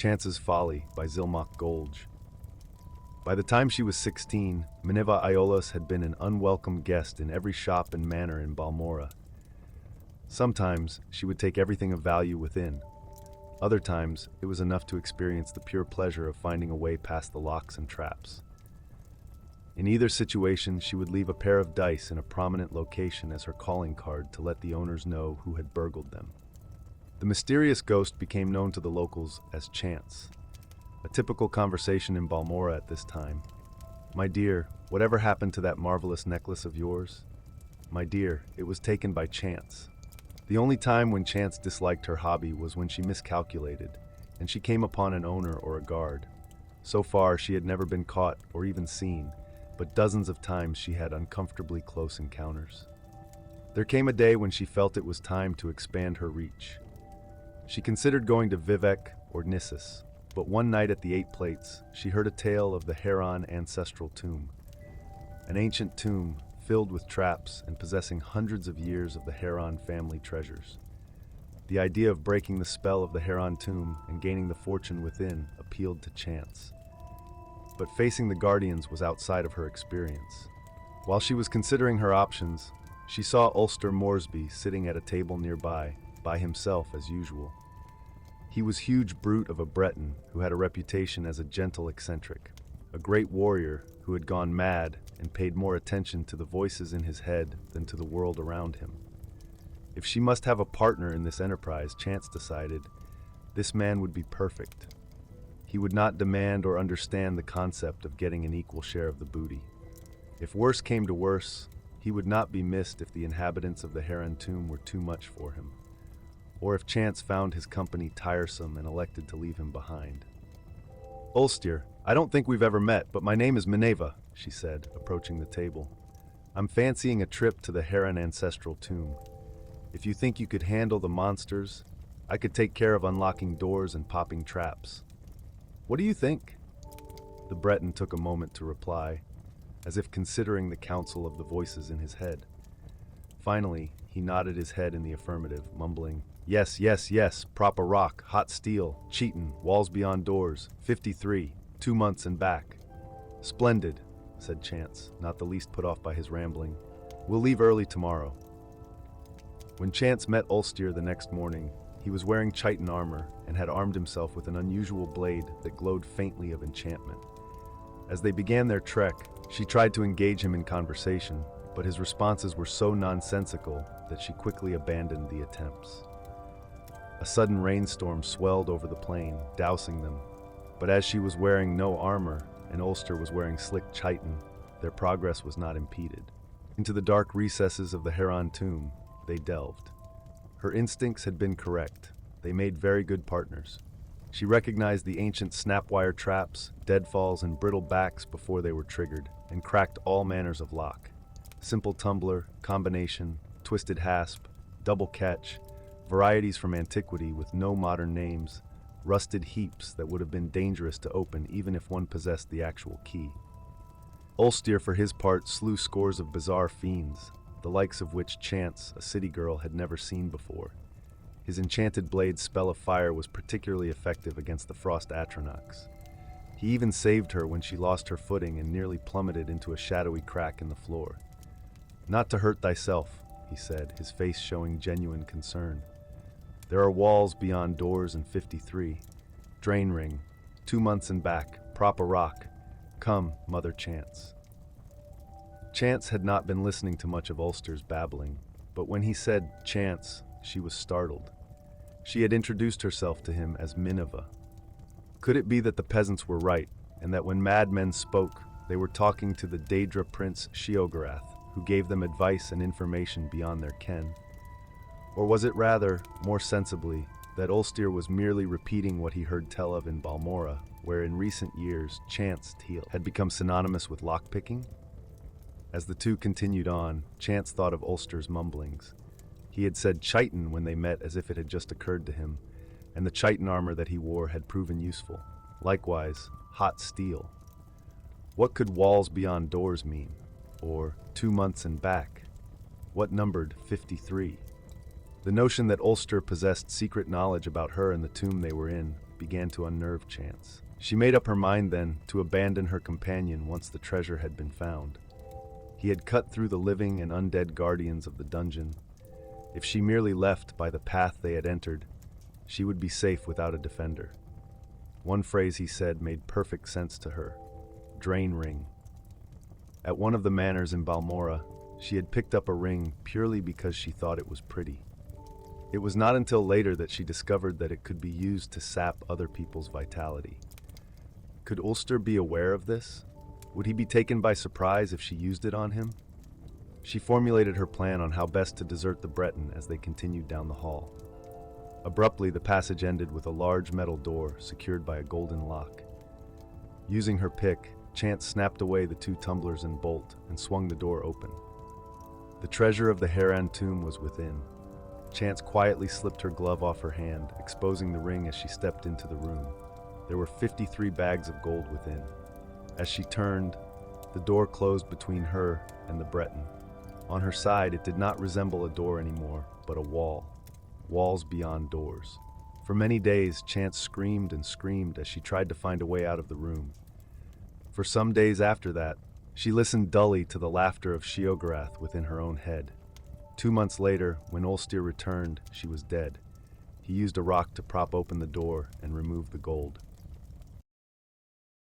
Chance's Folly by Zylmoc Golge. By the time she was 16, Minerva Iolas had been an unwelcome guest in every shop and manor in Balmora. Sometimes she would take everything of value within. Other times, it was enough to experience the pure pleasure of finding a way past the locks and traps. In either situation, she would leave a pair of dice in a prominent location as her calling card to let the owners know who had burgled them. The mysterious ghost became known to the locals as Chance. A typical conversation in Balmora at this time. "My dear, whatever happened to that marvelous necklace of yours?" "My dear, it was taken by Chance." The only time when Chance disliked her hobby was when she miscalculated, and she came upon an owner or a guard. So far, she had never been caught or even seen, but dozens of times she had uncomfortably close encounters. There came a day when she felt it was time to expand her reach. She considered going to Vivek or Nissus, but one night at the Eight Plates, she heard a tale of the Heron ancestral tomb. An ancient tomb filled with traps and possessing hundreds of years of the Heron family treasures. The idea of breaking the spell of the Heron tomb and gaining the fortune within appealed to Chance. But facing the Guardians was outside of her experience. While she was considering her options, she saw Ulster Moresby sitting at a table nearby, by himself as usual. He was huge brute of a Breton who had a reputation as a gentle eccentric, a great warrior who had gone mad and paid more attention to the voices in his head than to the world around him. If she must have a partner in this enterprise, Chance decided, this man would be perfect. He would not demand or understand the concept of getting an equal share of the booty. If worse came to worse, he would not be missed if the inhabitants of the Heron tomb were too much for him, or if Chance found his company tiresome and elected to leave him behind. "Ulster, I don't think we've ever met, but my name is Minerva," she said, approaching the table. "I'm fancying a trip to the Heron ancestral tomb. If you think you could handle the monsters, I could take care of unlocking doors and popping traps. What do you think?" The Breton took a moment to reply, as if considering the counsel of the voices in his head. Finally, he nodded his head in the affirmative, mumbling, "Yes, yes, yes, proper rock, hot steel, cheatin', walls beyond doors, 53, 2 months and back." "Splendid," said Chance, not the least put off by his rambling. "We'll leave early tomorrow." When Chance met Ulster the next morning, he was wearing chitin armor and had armed himself with an unusual blade that glowed faintly of enchantment. As they began their trek, she tried to engage him in conversation, but his responses were so nonsensical that she quickly abandoned the attempts. A sudden rainstorm swelled over the plain, dousing them, but as she was wearing no armor and Ulster was wearing slick chitin, their progress was not impeded. Into the dark recesses of the Heron tomb, they delved. Her instincts had been correct. They made very good partners. She recognized the ancient snapwire traps, deadfalls, and brittle backs before they were triggered, and cracked all manners of lock. Simple tumbler, combination, twisted hasp, double catch, varieties from antiquity with no modern names, rusted heaps that would have been dangerous to open even if one possessed the actual key. Ulster, for his part, slew scores of bizarre fiends, the likes of which Chance, a city girl, had never seen before. His enchanted blade's spell of fire was particularly effective against the frost Atronachs. He even saved her when she lost her footing and nearly plummeted into a shadowy crack in the floor. "Not to hurt thyself," he said, his face showing genuine concern. "There are walls beyond doors in 53. Drain ring, 2 months and back, proper rock. Come, Mother Chance." Chance had not been listening to much of Ulster's babbling, but when he said Chance, she was startled. She had introduced herself to him as Minerva. Could it be that the peasants were right, and that when madmen spoke, they were talking to the Daedra Prince Sheogorath, who gave them advice and information beyond their ken? Or was it rather, more sensibly, that Ulster was merely repeating what he heard tell of in Balmora, where in recent years Chance Teal had become synonymous with lockpicking? As the two continued on, Chance thought of Ulster's mumblings. He had said chitin when they met as if it had just occurred to him, and the chitin armor that he wore had proven useful. Likewise, hot steel. What could walls beyond doors mean? Or 2 months and back? What numbered 53? The notion that Ulster possessed secret knowledge about her and the tomb they were in began to unnerve Chance. She made up her mind then to abandon her companion once the treasure had been found. He had cut through the living and undead guardians of the dungeon. If she merely left by the path they had entered, she would be safe without a defender. One phrase he said made perfect sense to her: drain ring. At one of the manors in Balmora, she had picked up a ring purely because she thought it was pretty. It was not until later that she discovered that it could be used to sap other people's vitality. Could Ulster be aware of this? Would he be taken by surprise if she used it on him? She formulated her plan on how best to desert the Breton as they continued down the hall. Abruptly, the passage ended with a large metal door secured by a golden lock. Using her pick, Chance snapped away the 2 tumblers and bolt and swung the door open. The treasure of the Heran tomb was within. Chance quietly slipped her glove off her hand, exposing the ring as she stepped into the room. There were 53 bags of gold within. As she turned, the door closed between her and the Breton. On her side, it did not resemble a door anymore, but a wall. Walls beyond doors. For many days, Chance screamed and screamed as she tried to find a way out of the room. For some days after that, she listened dully to the laughter of Sheogorath within her own head. 2 months later, when Ulster returned, she was dead. He used a rock to prop open the door and remove the gold.